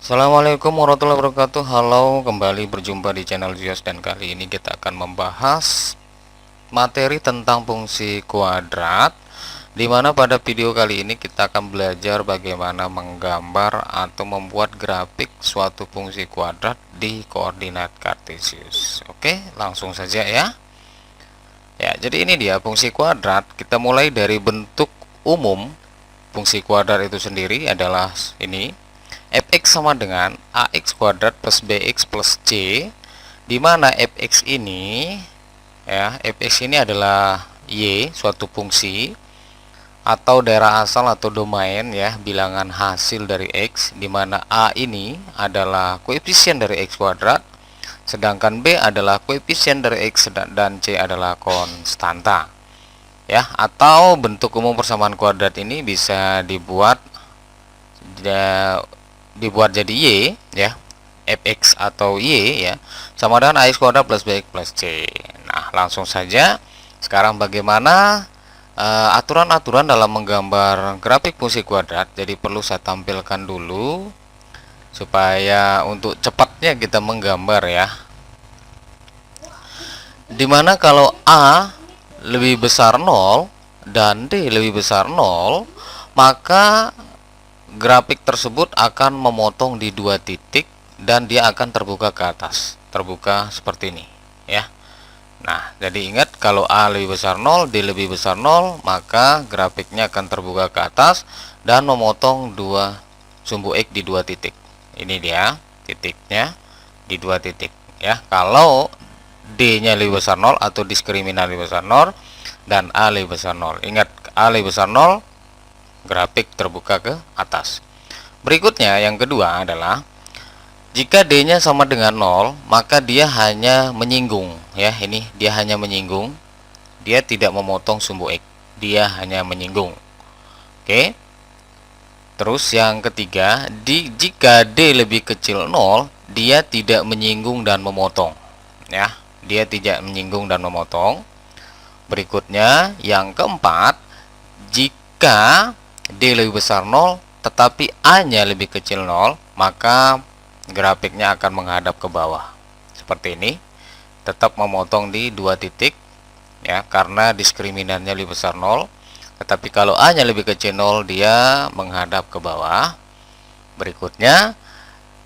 Assalamualaikum warahmatullahi wabarakatuh. Halo, kembali berjumpa di channel Zios, dan kali ini kita akan membahas materi tentang fungsi kuadrat, dimana pada video kali ini kita akan belajar bagaimana menggambar atau membuat grafik suatu fungsi kuadrat di koordinat kartesius. Oke, langsung saja ya. Ya, jadi ini dia fungsi kuadrat. Kita mulai dari bentuk umum. Fungsi kuadrat itu sendiri adalah ini, fx sama dengan ax kuadrat plus bx plus c, di mana fx ini ya, fx ini adalah y, suatu fungsi atau daerah asal atau domain ya, bilangan hasil dari x, di mana a ini adalah koefisien dari x kuadrat, sedangkan b adalah koefisien dari x dan c adalah konstanta ya. Atau bentuk umum persamaan kuadrat ini bisa dibuat jadi y ya, fx atau y ya, sama dengan ax kuadrat plus bx plus c. Nah, langsung saja sekarang bagaimana aturan-aturan dalam menggambar grafik fungsi kuadrat. Jadi perlu saya tampilkan dulu supaya untuk cepatnya kita menggambar ya, dimana kalau a lebih besar 0 dan d lebih besar 0, maka grafik tersebut akan memotong di dua titik dan dia akan terbuka ke atas, terbuka seperti ini ya. Nah, jadi ingat, kalau a lebih besar 0, d lebih besar 0, maka grafiknya akan terbuka ke atas dan memotong dua sumbu x di dua titik. Ini dia titiknya di dua titik ya. Kalau d nya lebih besar 0 atau diskriminan lebih besar 0 dan a lebih besar 0, ingat, a lebih besar 0, grafik terbuka ke atas. Berikutnya yang kedua adalah jika d nya sama dengan 0, maka dia hanya menyinggung ya. Ini dia hanya menyinggung, dia tidak memotong sumbu x, dia hanya menyinggung. Oke. Terus yang ketiga, jika d lebih kecil 0, dia tidak menyinggung dan memotong ya, dia tidak menyinggung dan memotong. Berikutnya yang keempat, jika d lebih besar 0 tetapi a nya lebih kecil 0, maka grafiknya akan menghadap ke bawah seperti ini, tetap memotong di dua titik ya, karena diskriminannya lebih besar 0. Tetapi kalau a nya lebih kecil 0, dia menghadap ke bawah. Berikutnya,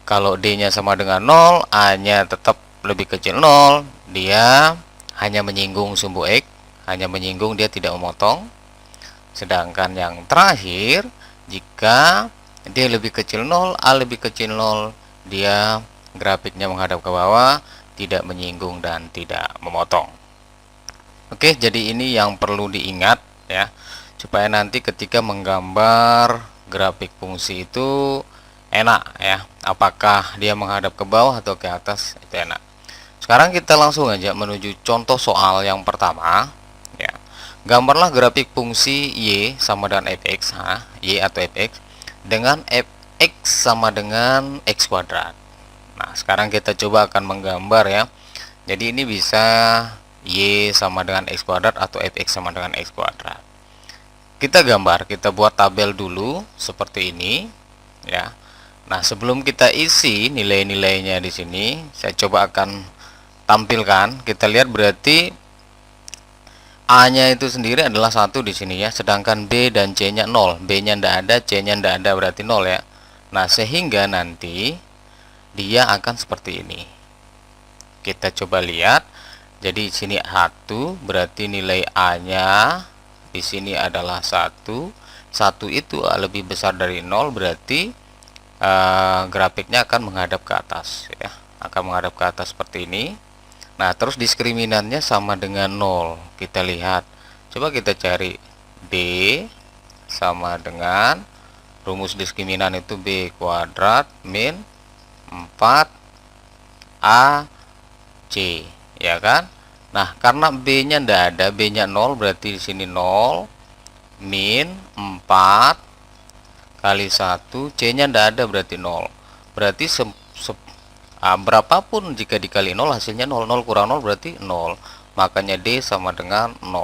kalau d nya sama dengan 0, a nya tetap lebih kecil 0, dia hanya menyinggung sumbu x, hanya menyinggung, dia tidak memotong. Sedangkan yang terakhir, jika d lebih kecil 0, a lebih kecil 0, dia grafiknya menghadap ke bawah, tidak menyinggung dan tidak memotong. Oke, jadi ini yang perlu diingat ya, supaya nanti ketika menggambar grafik fungsi itu enak ya, apakah dia menghadap ke bawah atau ke atas, itu enak. Sekarang kita langsung aja menuju contoh soal yang pertama ya. Gambarlah grafik fungsi y sama dengan fx, y atau fx, dengan fx sama dengan x kuadrat. Nah, sekarang kita coba akan menggambar ya. Jadi ini bisa y sama dengan x kuadrat atau fx sama dengan x kuadrat. Kita gambar, kita buat tabel dulu seperti ini ya. Nah, sebelum kita isi nilai-nilainya di sini, saya coba akan tampilkan. Kita lihat, berarti a nya itu sendiri adalah 1 di sini ya, sedangkan b dan c nya 0, b nya tidak ada, c nya tidak ada, berarti 0 ya. Nah, sehingga nanti dia akan seperti ini. Kita coba lihat. Jadi di sini 1, berarti nilai a nya di sini adalah 1. 1 itu lebih besar dari 0, berarti grafiknya akan menghadap ke atas ya, akan menghadap ke atas seperti ini. Nah, terus diskriminannya sama dengan 0. Kita lihat, coba kita cari d sama dengan, rumus diskriminan itu b kuadrat min 4 ac ya kan. Nah, karena b nya tidak ada, b nya 0, berarti di sini 0 min 4 kali 1, c nya tidak ada, berarti 0. Berarti berapapun jika dikali 0 hasilnya 0, 0 kurang 0 berarti 0, makanya d sama dengan 0.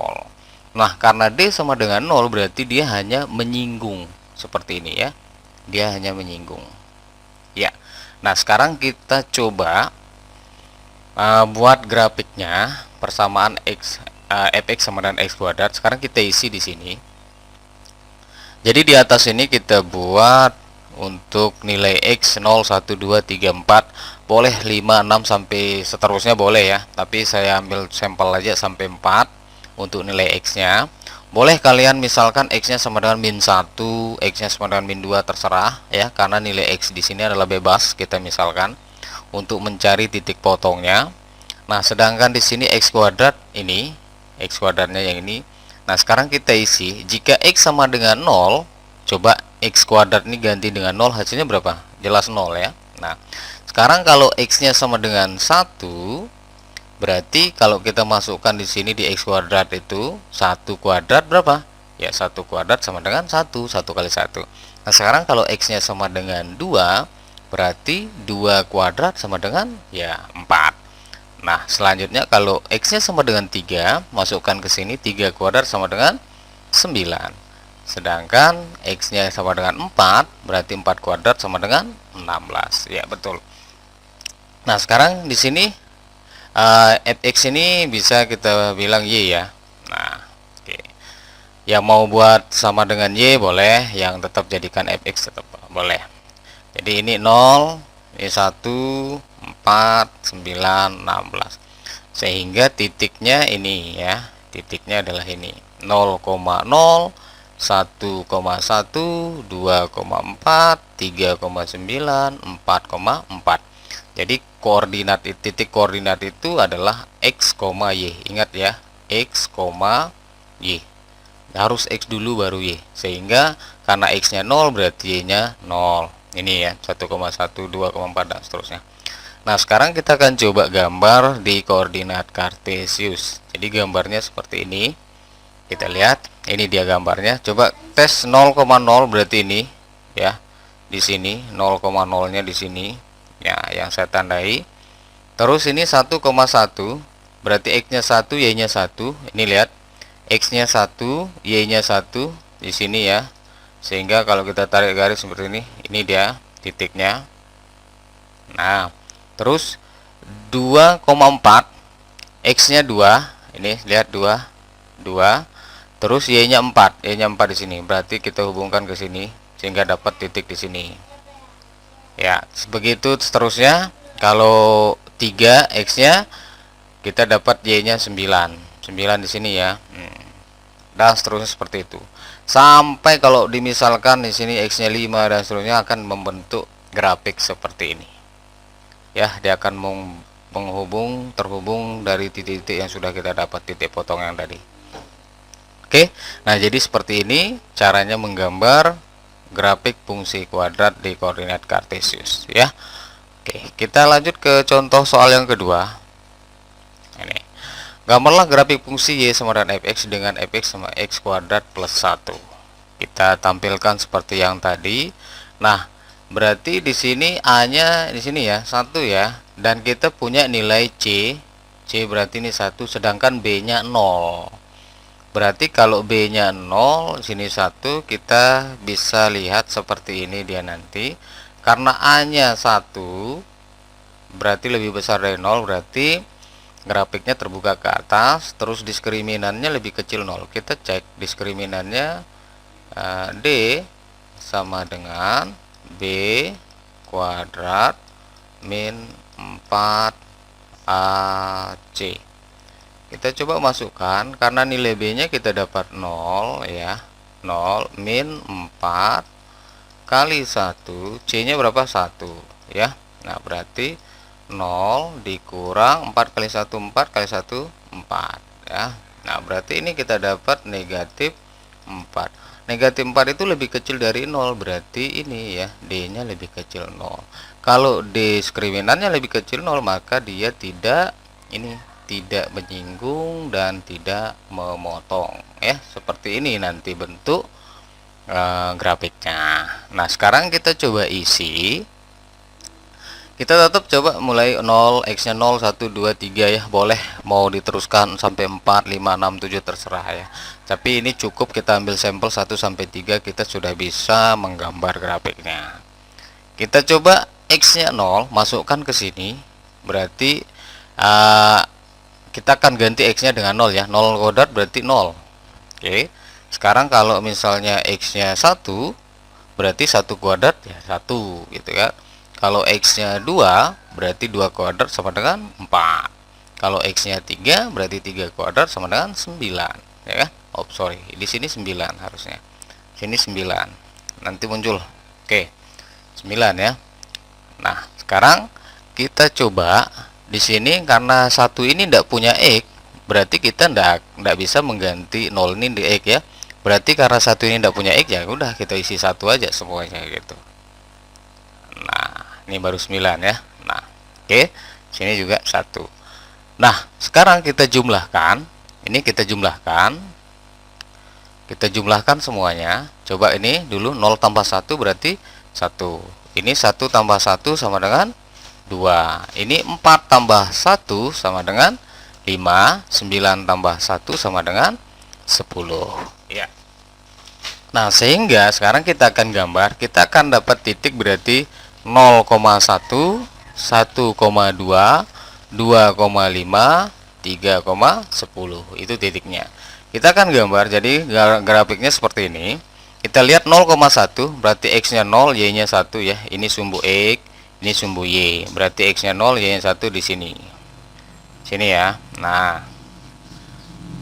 Nah, karena d sama dengan 0, berarti dia hanya menyinggung seperti ini ya, dia hanya menyinggung ya. Nah, sekarang kita coba buat grafiknya persamaan fx sama dengan x kuadrat. Sekarang kita isi di sini. Jadi di atas ini kita buat untuk nilai x 0, 1, 2, 3, 4, boleh 5, 6 sampai seterusnya boleh ya. Tapi saya ambil sampel aja sampai 4 untuk nilai x-nya. Boleh kalian misalkan x-nya sama dengan min 1, x-nya sama dengan min 2, terserah ya, karena nilai x di sini adalah bebas kita misalkan untuk mencari titik potongnya. Nah, sedangkan di sini x kuadrat ini, x kuadratnya yang ini. Nah, sekarang kita isi, jika x sama dengan 0, coba x kuadrat ini ganti dengan 0, hasilnya berapa? Jelas 0 ya. Nah, sekarang kalau x-nya sama dengan 1, berarti kalau kita masukkan di sini di x kuadrat itu 1 kuadrat berapa? Ya, 1 kuadrat sama dengan 1, 1 kali 1. Nah, sekarang kalau x-nya sama dengan 2, berarti 2 kuadrat sama dengan ya 4. Nah, selanjutnya kalau x-nya sama dengan 3, masukkan ke sini 3 kuadrat sama dengan 9. Sedangkan x-nya sama dengan 4, berarti 4 kuadrat sama dengan 16. Ya, betul. Nah, sekarang di sini fx ini bisa kita bilang y ya. Nah, oke. Yang mau buat sama dengan y boleh, yang tetap jadikan fx tetap boleh. Jadi ini 0, ini 1, 4, 9, 16. Sehingga titiknya ini ya, titiknya adalah ini 0,0, 1,1, 2,4, 3,9, 4,4. Jadi koordinat titik koordinat itu adalah x, y. Ingat ya, x, y. Harus x dulu baru y. Sehingga karena x-nya 0 berarti y-nya 0. Ini ya, 1,1, 2,4 dan seterusnya. Nah, sekarang kita akan coba gambar di koordinat kartesius. Jadi gambarnya seperti ini. Kita lihat, ini dia gambarnya. Coba tes 0,0 berarti ini ya. Di sini 0,0-nya di sini. Ya, yang saya tandai. Terus ini 1,1 berarti x-nya 1, y-nya 1. Ini lihat. X-nya 1, y-nya 1 di sini ya. Sehingga kalau kita tarik garis seperti ini dia titiknya. Nah, terus 2,4, x-nya 2, ini lihat 2, terus y-nya 4, y-nya 4 di sini. Berarti kita hubungkan ke sini sehingga dapat titik di sini. Ya, begitu seterusnya. Kalau 3 x-nya kita dapat y-nya 9. 9 di sini ya. Dan seterusnya seperti itu. Sampai kalau dimisalkan di sini x-nya 5 dan seterusnya akan membentuk grafik seperti ini. Ya, dia akan terhubung dari titik-titik yang sudah kita dapat, titik potong yang tadi. Oke. Nah, jadi seperti ini caranya menggambar grafik fungsi kuadrat di koordinat kartesius ya. Oke, kita lanjut ke contoh soal yang kedua. Ini. Gambarlah grafik fungsi y sama dengan fx dengan fx sama x kuadrat plus 1. Kita tampilkan seperti yang tadi. Nah, berarti di sini a-nya di sini ya, 1 ya. Dan kita punya nilai c. C berarti ini 1, sedangkan b-nya 0. Berarti kalau b-nya 0, sini 1, kita bisa lihat seperti ini dia nanti. Karena a-nya 1, berarti lebih besar dari 0, berarti grafiknya terbuka ke atas, terus diskriminannya lebih kecil 0. Kita cek diskriminannya D sama dengan B kuadrat min 4 AC. Kita coba masukkan, karena nilai B nya kita dapat 0 ya, 0 min 4 kali 1, C nya berapa? 1 ya. Nah, berarti 0 dikurang 4 kali 1, 4 kali 1, 4 ya. Nah, berarti ini kita dapat negatif 4. Negatif 4 itu lebih kecil dari 0, berarti ini ya, D nya lebih kecil 0. Kalau diskriminannya lebih kecil 0, maka dia tidak menyinggung dan tidak memotong ya. Seperti ini nanti bentuk grafiknya. Nah, sekarang kita coba isi. Kita tetap coba mulai 0, x-nya 0, 1, 2, 3 ya. Boleh mau diteruskan sampai 4, 5, 6, 7 terserah ya. Tapi ini cukup kita ambil sampel 1 sampai 3, kita sudah bisa menggambar grafiknya. Kita coba X-nya 0, masukkan ke sini. Berarti uh, kita akan ganti X-nya dengan 0 ya. 0 kuadrat berarti 0. Oke. Sekarang kalau misalnya X-nya 1, berarti 1 kuadrat ya 1 gitu kan. Kalau X-nya 2, berarti 2 kuadrat sama dengan 4. Kalau X-nya 3, berarti 3 kuadrat sama dengan 9, ya kan? Oh, sorry. Di sini 9 harusnya. Sini 9. Nanti muncul. Oke. 9 ya. Nah, sekarang kita coba di sini karena satu ini tidak punya X, berarti kita tidak bisa mengganti 0 ini di X ya. Berarti karena satu ini tidak punya X, ya udah kita isi satu aja semuanya gitu. Nah, ini baru 9 ya. Nah, oke. Sini juga 1. Nah, sekarang kita jumlahkan. Ini kita jumlahkan. Kita jumlahkan semuanya. Coba ini dulu 0 tambah 1 berarti 1. Ini 1 tambah 1 sama dengan 2. Ini 4 tambah 1 sama dengan 5. 9 tambah 1 sama dengan 10. Ya. Nah, sehingga sekarang kita akan gambar. Kita akan dapat titik berarti 0,1, 1,2, 2,5, 3,10. Itu titiknya. Kita akan gambar. Jadi grafiknya seperti ini. Kita lihat 0,1 berarti X-nya 0, Y-nya 1 ya. Ini sumbu X, ini sumbu Y. Berarti X-nya 0, Y-nya 1 di sini. Sini ya. Nah,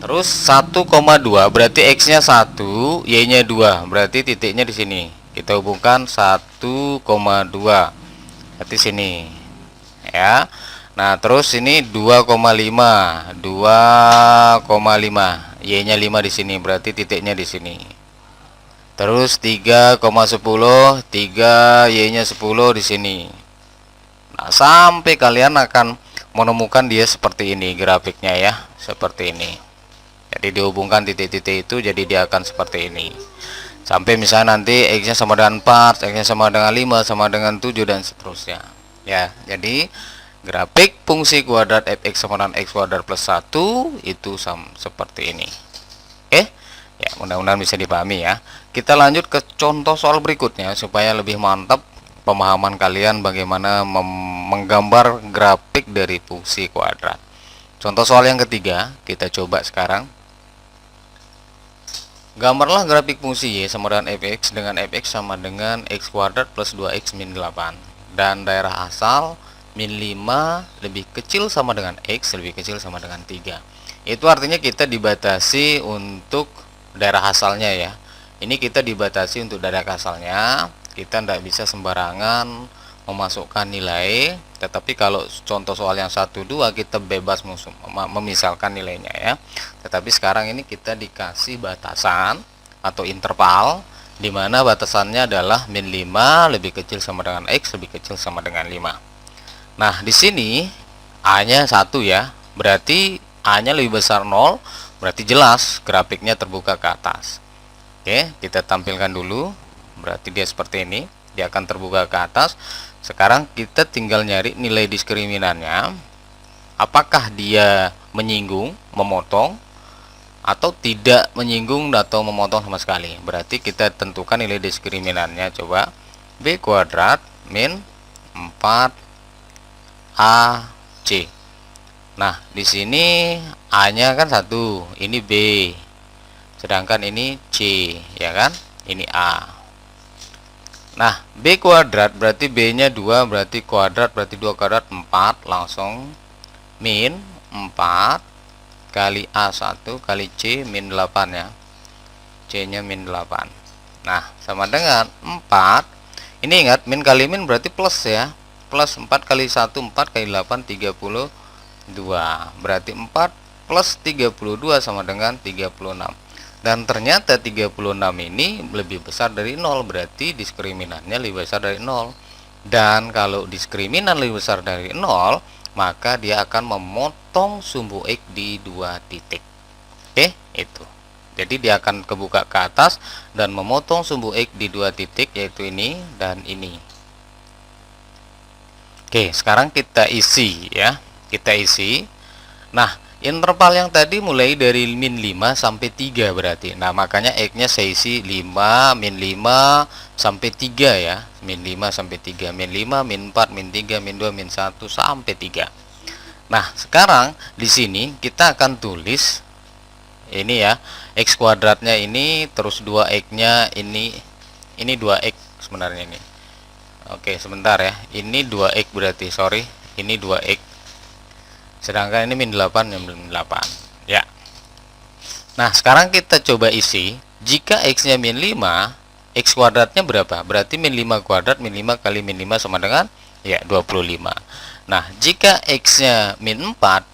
terus 1,2 berarti X-nya 1, Y-nya 2. Berarti titiknya di sini. Kita hubungkan 1,2. Berarti sini. Ya. Nah, terus ini 2,5. 2,5. Y-nya 5 di sini. Berarti titiknya di sini. Terus 3,10. 3, Y-nya 10 di sini. Nah, sampai kalian akan menemukan dia seperti ini grafiknya ya. Seperti ini. Jadi dihubungkan titik-titik itu, jadi dia akan seperti ini. Sampai misalnya nanti X-nya sama dengan 4, X-nya sama dengan 5, sama dengan 7 dan seterusnya. Ya, jadi grafik fungsi kuadrat fx sama dengan x kuadrat plus 1 itu seperti ini. Oke? Ya, mudah-mudahan bisa dipahami ya. Kita lanjut ke contoh soal berikutnya supaya lebih mantap pemahaman kalian bagaimana menggambar grafik dari fungsi kuadrat. Contoh soal yang ketiga, kita coba sekarang. Gambarlah grafik fungsi Y sama dengan fx dengan fx sama dengan x kuadrat plus 2x min 8 dan daerah asal min 5 lebih kecil sama dengan x lebih kecil sama dengan 3. Itu artinya kita dibatasi untuk daerah asalnya ya. Ini kita dibatasi untuk daerah asalnya. Kita tidak bisa sembarangan memasukkan nilai, tetapi kalau contoh soal yang 1, 2 kita bebas memisalkan nilainya ya. Tetapi sekarang ini kita dikasih batasan atau interval di mana batasannya adalah min 5 lebih kecil sama dengan x lebih kecil sama dengan 5. Nah, di sini A-nya 1 ya. Berarti A-nya lebih besar 0, berarti jelas grafiknya terbuka ke atas. Oke, kita tampilkan dulu. Berarti dia seperti ini, dia akan terbuka ke atas. Sekarang kita tinggal nyari nilai diskriminannya. Apakah dia menyinggung, memotong, atau tidak menyinggung atau memotong sama sekali. Berarti kita tentukan nilai diskriminannya. Coba B kuadrat min 4 AC. Nah, di sini A-nya kan 1, ini B. Sedangkan ini C, ya kan? Ini A. Nah, B kuadrat berarti B-nya 2, berarti kuadrat berarti 2 kuadrat 4, langsung min 4 kali A1 kali C min 8 ya. C-nya min 8. Nah, sama dengan 4. Ini ingat, min kali min berarti plus ya. Plus 4 kali 1, 4 kali 8, 32. Berarti 4 plus 32 sama dengan 36. Dan ternyata 36 ini lebih besar dari 0, berarti diskriminannya lebih besar dari 0. Dan kalau diskriminan lebih besar dari 0, maka dia akan memotong sumbu X di 2 titik. Oke, itu. Jadi dia akan kebuka ke atas dan memotong sumbu X di 2 titik, yaitu ini dan ini. Oke, sekarang kita isi ya. Kita isi. Nah, Interval yang tadi mulai dari min 5 sampai 3 berarti. Nah, makanya X-nya saya isi 5, min 5 sampai 3 ya. Min 5 sampai 3, min 5, min 4, min 3, min 2, min 1 sampai 3. Nah, sekarang di sini kita akan tulis ini ya, X kuadratnya ini, terus 2X-nya ini 2X sebenarnya ini. Oke, sebentar ya. Ini 2X berarti, sorry. Ini 2X. Sedangkan ini min 8 yang min 8 ya. Nah, sekarang kita coba isi. Jika X-nya min 5, X kuadratnya berapa? Berarti min 5 kuadrat, min 5 kali min 5 sama dengan ya 25. Nah, jika X-nya min 4,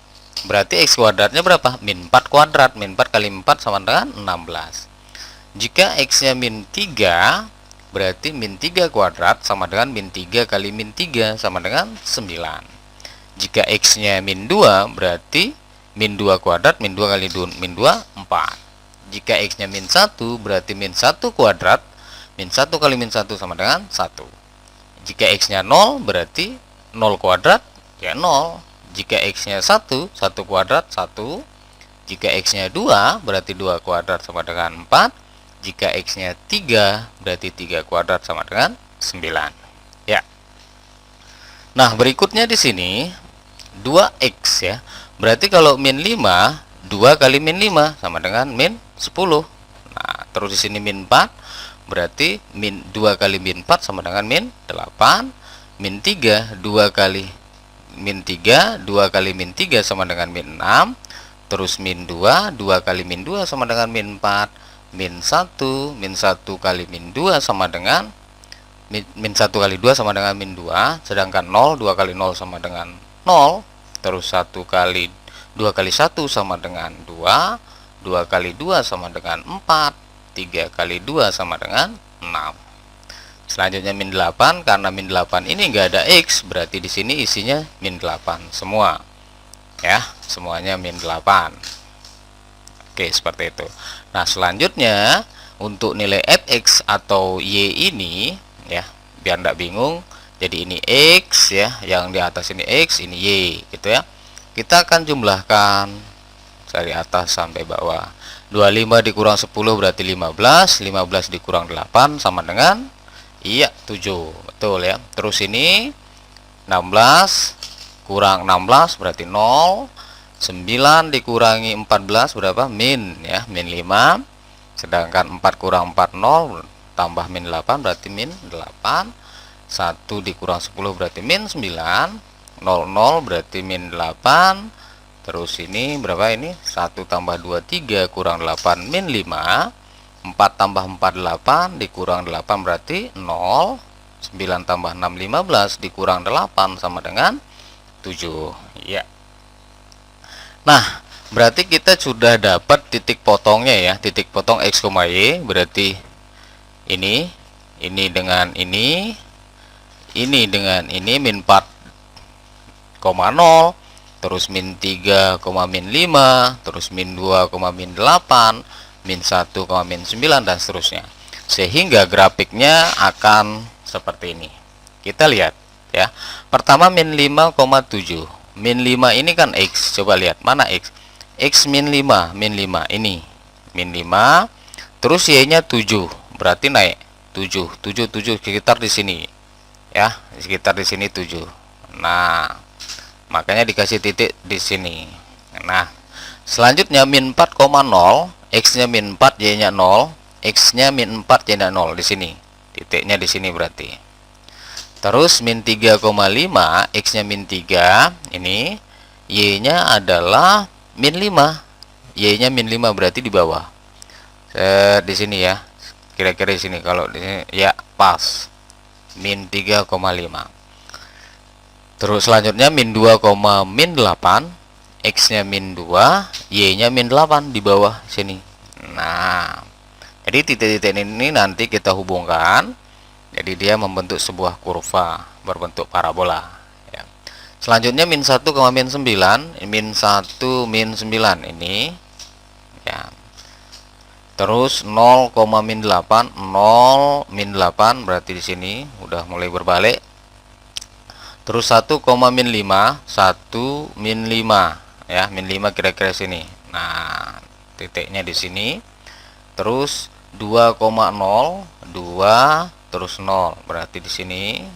berarti X kuadratnya berapa? Min 4 kuadrat, min 4 kali 4 sama dengan 16. Jika X-nya min 3, berarti min 3 kuadrat sama dengan min 3 kali min 3 sama dengan 9. Jika X-nya min 2, berarti min 2 kuadrat, min 2 kali min 2, 4. Jika X-nya min 1, berarti min 1 kuadrat, min 1 kali min 1 sama dengan 1. Jika X-nya 0, berarti 0 kuadrat, ya 0. Jika X-nya 1, 1 kuadrat, 1. Jika X-nya 2, berarti 2 kuadrat sama dengan 4. Jika X-nya 3, berarti 3 kuadrat sama dengan 9. Ya. Nah, berikutnya di sini 2X ya. Berarti kalau min 5, 2 kali min 5 sama dengan min 10. Nah, terus di sini min 4, berarti min 2 kali min 4 sama dengan min 8. Min 3, 2 kali min 3, 2 kali min 3 sama dengan min 6. Terus min 2, 2 kali min 2 sama dengan min 4. Min 1, min 1 kali min 2 sama dengan min 1 kali 2 sama dengan min 2. Sedangkan 0, 2 kali 0 sama dengan 0. Terus 1 kali 2 kali 1 sama dengan 2. 2 kali 2 sama dengan 4. 3 kali 2 sama dengan 6. Selanjutnya min 8, karena min 8 ini enggak ada X, berarti di sini isinya min 8 semua. Ya, semuanya min 8. Oke, seperti itu. Nah, selanjutnya untuk nilai fx atau y ini ya, biar enggak bingung. Jadi ini X ya, yang di atas ini X, ini Y gitu ya. Kita akan jumlahkan dari atas sampai bawah. 25 dikurang 10 berarti 15, 15 dikurang 8 sama dengan iya 7. Betul ya. Terus ini 16 kurang 16 berarti 0. 9 dikurangi 14 berapa? Min ya, min 5. Sedangkan 4 kurang 4 0 tambah min 8 berarti min 8. 1 dikurang 10 berarti min 9. 00 berarti min 8. Terus ini berapa ini? 1 tambah 2 3 kurang 8 min 5. 4 tambah 4 8 dikurang 8 berarti 0. 9 tambah 6 15 dikurang 8 sama dengan 7 ya. Nah, berarti kita sudah dapat titik potongnya ya. Titik potong X, Y berarti ini dengan ini dengan ini min 4,0, terus min 3, min 5, terus min 2, min 8, min 1, min 9 dan seterusnya. Sehingga grafiknya akan seperti ini. Kita lihat ya. Pertama min 5,7. Min 5 ini kan X. Coba lihat mana X? X min 5, min 5 ini. Min 5. Terus Y-nya 7. Berarti naik 7 sekitar di sini. Ya, sekitar di sini 7. Nah, makanya dikasih titik di sini. Nah, selanjutnya min 4,0, X-nya min 4, Y-nya 0, X-nya min 4, Y-nya 0 di sini. Titiknya di sini berarti. Terus min 3,5, X-nya min 3, ini Y-nya adalah min 5. Y-nya min 5 berarti di bawah. Di sini ya. Kira-kira di sini, kalau di sini ya pas. Min 3,5. Terus selanjutnya min 2, min 8, X-nya min 2, Y-nya min 8 di bawah sini. Nah, jadi titik-titik ini nanti kita hubungkan, jadi dia membentuk sebuah kurva berbentuk parabola ya. Selanjutnya min 1, min 9, min 1, min 9 ini ya. Terus 0, min 8, 0, min 8 berarti di sini udah mulai berbalik. Terus 1, min 5, 1, min 5. ya, min 5 kira-kira sini. Nah, titiknya di sini. Terus 2,0, 2 terus 0 berarti di sini.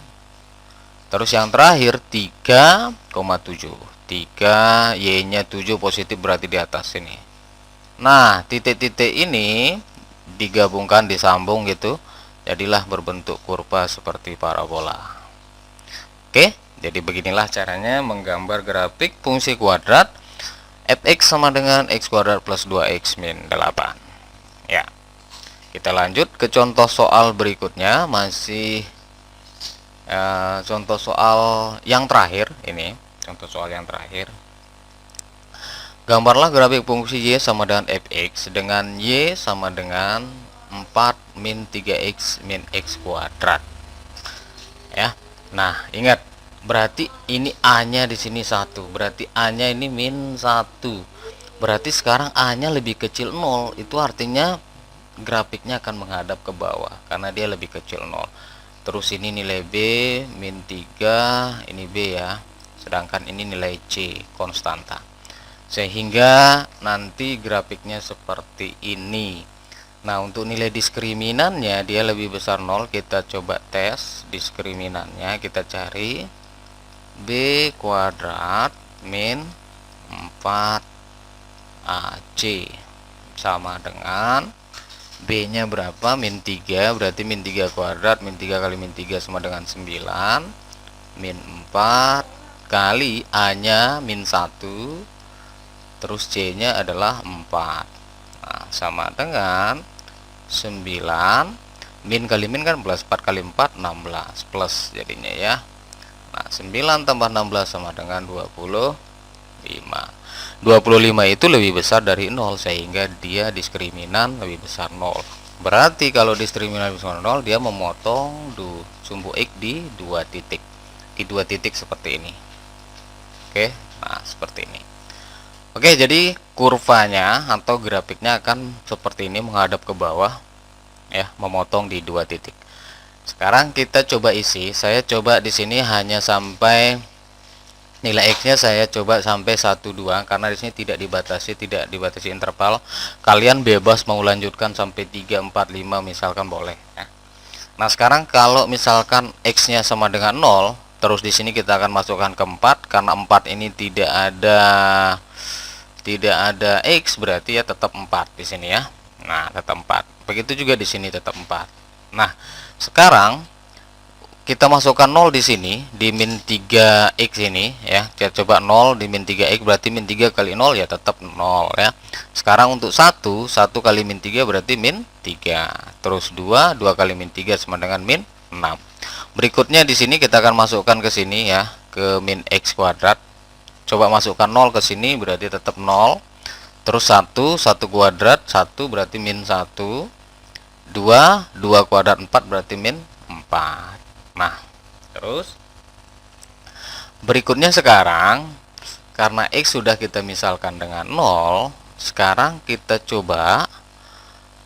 Terus yang terakhir 3,7. 3 Y-nya 7 positif berarti di atas sini. Nah, titik-titik ini digabungkan, disambung gitu, jadilah berbentuk kurva seperti parabola. Oke, jadi beginilah caranya menggambar grafik fungsi kuadrat fx sama dengan x kuadrat plus 2x min 8. Ya, kita lanjut ke contoh soal berikutnya. Masih contoh soal yang terakhir ini. Contoh soal yang terakhir. Gambarlah grafik fungsi y sama dengan fx dengan y sama dengan 4 min 3x min x kuadrat. Ya. Nah, ingat, berarti ini a-nya di sini 1. Berarti a-nya ini min 1. Berarti sekarang a-nya lebih kecil 0. Itu artinya grafiknya akan menghadap ke bawah karena dia lebih kecil 0. Terus ini nilai b min 3, ini b ya. Sedangkan ini nilai c, konstanta. Sehingga nanti grafiknya seperti ini. Nah, untuk nilai diskriminannya dia lebih besar 0. Kita coba tes diskriminannya. Kita cari b kuadrat min 4ac sama dengan b nya berapa, min 3. Berarti min 3 kuadrat, min 3 kali min 3 sama dengan 9, min 4 kali a nya min 1, terus c nya adalah 4. Nah, sama dengan 9, min kali min kan plus, 4 kali 4 16, plus jadinya ya. Nah, 9 tambah 16 sama dengan 25. 25 itu lebih besar dari 0, sehingga dia diskriminan lebih besar 0. Berarti kalau diskriminan lebih besar 0, dia memotong sumbu x di 2 titik. Di 2 titik seperti ini. Oke, nah seperti ini. Oke, jadi kurvanya atau grafiknya akan seperti ini menghadap ke bawah ya, memotong di 2 titik. Sekarang kita coba isi. Saya coba di sini hanya sampai nilai x-nya saya coba sampai 1 2 karena di sini tidak dibatasi interval. Kalian bebas mau lanjutkan sampai 3 4 5 misalkan boleh ya. Nah, sekarang kalau misalkan x-nya sama dengan 0, terus di sini kita akan masukkan ke 4 karena 4 ini tidak ada x, berarti ya tetap 4 di sini ya. Nah, tetap 4. Begitu juga di sini tetap 4. Nah, sekarang kita masukkan 0 di sini di min 3x ini ya. Kita coba 0 di min 3x berarti min 3 kali 0 ya tetap 0 ya. Sekarang untuk 1 kali min 3 berarti min 3. Terus 2 kali min 3 sama dengan min 6. Berikutnya di sini kita akan masukkan ke sini ya, ke min x kuadrat. Coba masukkan 0 ke sini berarti tetap 0. Terus 1 kuadrat 1 berarti min 1. 2 kuadrat 4 berarti min 4. Nah, terus berikutnya sekarang karena x sudah kita misalkan dengan 0, sekarang kita coba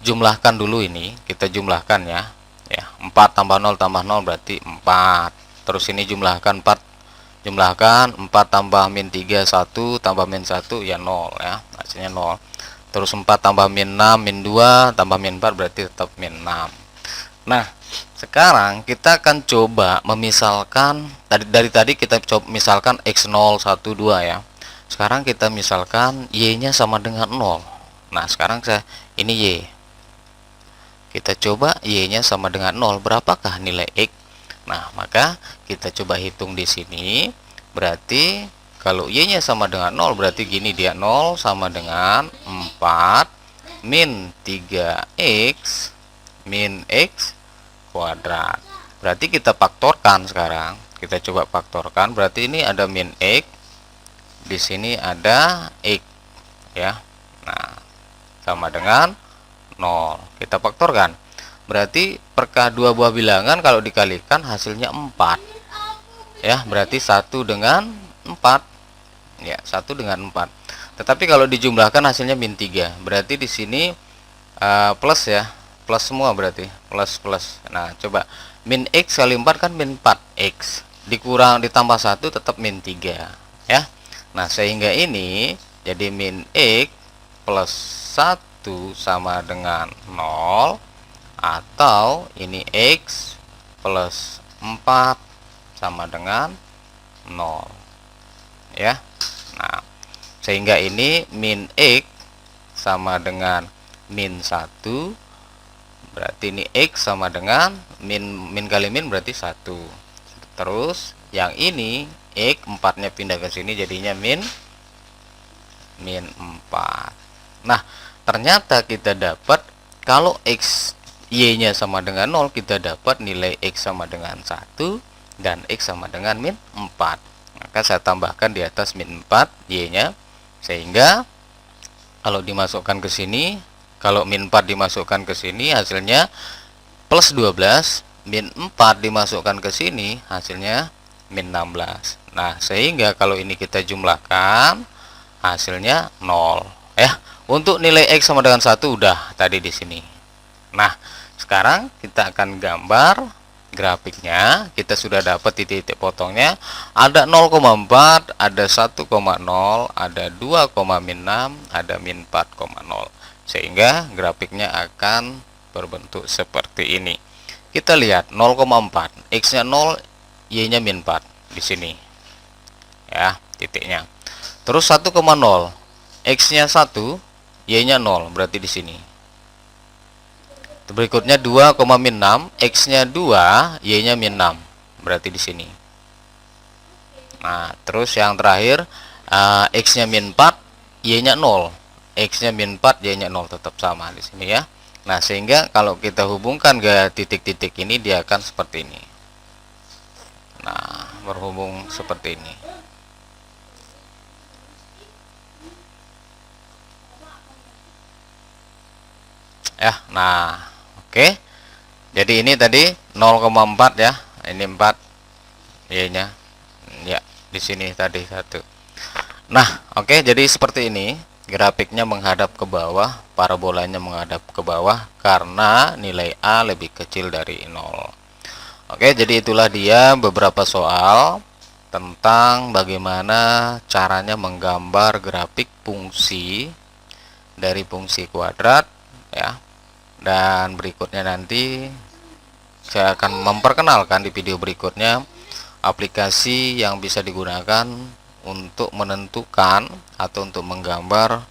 jumlahkan dulu ini. Kita jumlahkan ya. Ya, 4 tambah 0 berarti 4. Terus ini jumlahkan 4 tambah min 3 1 tambah min 1 ya 0 ya, hasilnya 0. Terus 4 tambah min 6 min 2 tambah min 4 berarti tetap min 6. Nah, sekarang kita akan coba memisalkan dari tadi kita coba misalkan x0 1 2 ya. Sekarang kita misalkan y-nya sama dengan 0. Nah, sekarang ini y. Kita coba y-nya sama dengan 0, berapakah nilai x? Nah, maka kita coba hitung di sini. Berarti kalau y-nya sama dengan 0 berarti gini dia, 0 sama dengan 4 min 3x min x kuadrat. Berarti kita faktorkan sekarang. Kita coba faktorkan. Berarti ini ada min x, di sini ada x ya. Nah, sama dengan 0. Kita faktorkan. Berarti per dua buah bilangan kalau dikalikan hasilnya 4. Ya, berarti 1 dengan 4. Ya, 1 dengan 4. Tetapi kalau dijumlahkan hasilnya min 3. Berarti di sini plus ya. Plus semua berarti. Plus. Nah, coba min x kali 4 kan min 4x. Ditambah 1 tetap min 3. Ya. Nah, sehingga ini jadi min X plus 1 sama dengan 0, atau ini X plus 4 sama dengan 0 ya. Nah, sehingga ini min X sama dengan min 1, berarti ini X sama dengan min kali min berarti 1. Terus yang ini X 4 nya pindah ke sini jadinya min 4. Nah, ternyata kita dapat kalau X Y nya sama dengan 0, kita dapat nilai X sama dengan 1 dan X sama dengan min 4. Maka saya tambahkan di atas min 4 Y nya, sehingga kalau dimasukkan ke sini, kalau min 4 dimasukkan ke sini hasilnya plus 12, min 4 dimasukkan ke sini hasilnya min 16. Nah, sehingga kalau ini kita jumlahkan hasilnya 0 ya. Untuk nilai X sama dengan 1 udah tadi di sini. Nah, sekarang kita akan gambar grafiknya. Kita sudah dapat titik-titik potongnya. Ada 0,4, ada 1,0, ada 2,6, ada min 4,0. Sehingga grafiknya akan berbentuk seperti ini. Kita lihat 0,4, X-nya 0, Y-nya min 4 di sini. Ya, titiknya. Terus 1,0, X-nya 1, Y-nya 0, berarti di sini. Berikutnya 2,6, X-nya 2, Y-nya min 6, berarti di sini. Nah, terus yang terakhir X-nya min 4, Y-nya 0. X-nya min 4, Y-nya 0, tetap sama di sini ya. Nah, sehingga kalau kita hubungkan ke titik-titik ini, dia akan seperti ini. Nah, berhubung seperti ini. Ya, nah, oke. Jadi ini tadi 0,4 ya. Ini 4 Y-nya. Ya, di sini tadi 1. Nah, oke, jadi seperti ini. Grafiknya menghadap ke bawah, parabolanya menghadap ke bawah karena nilai A lebih kecil dari 0. Oke, jadi itulah dia beberapa soal tentang bagaimana caranya menggambar grafik fungsi dari fungsi kuadrat ya. Dan berikutnya nanti saya akan memperkenalkan di video berikutnya aplikasi yang bisa digunakan untuk menentukan atau untuk menggambar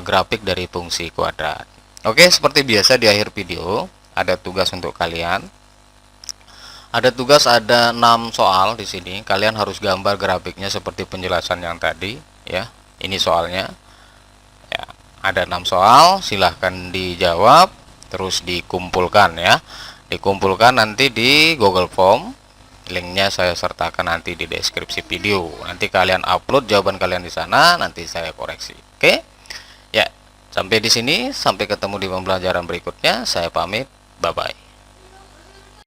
grafik dari fungsi kuadrat. Oke, seperti biasa di akhir video ada tugas untuk kalian. Ada tugas, ada 6 soal di sini. Kalian harus gambar grafiknya seperti penjelasan yang tadi ya. Ini soalnya. Ya, ada 6 soal, silahkan dijawab terus dikumpulkan ya. Dikumpulkan nanti di Google Form. Linknya saya sertakan nanti di deskripsi video. Nanti kalian upload jawaban kalian di sana, nanti saya koreksi. Oke? Ya, sampai di sini, sampai ketemu di pembelajaran berikutnya. Saya pamit. Bye bye.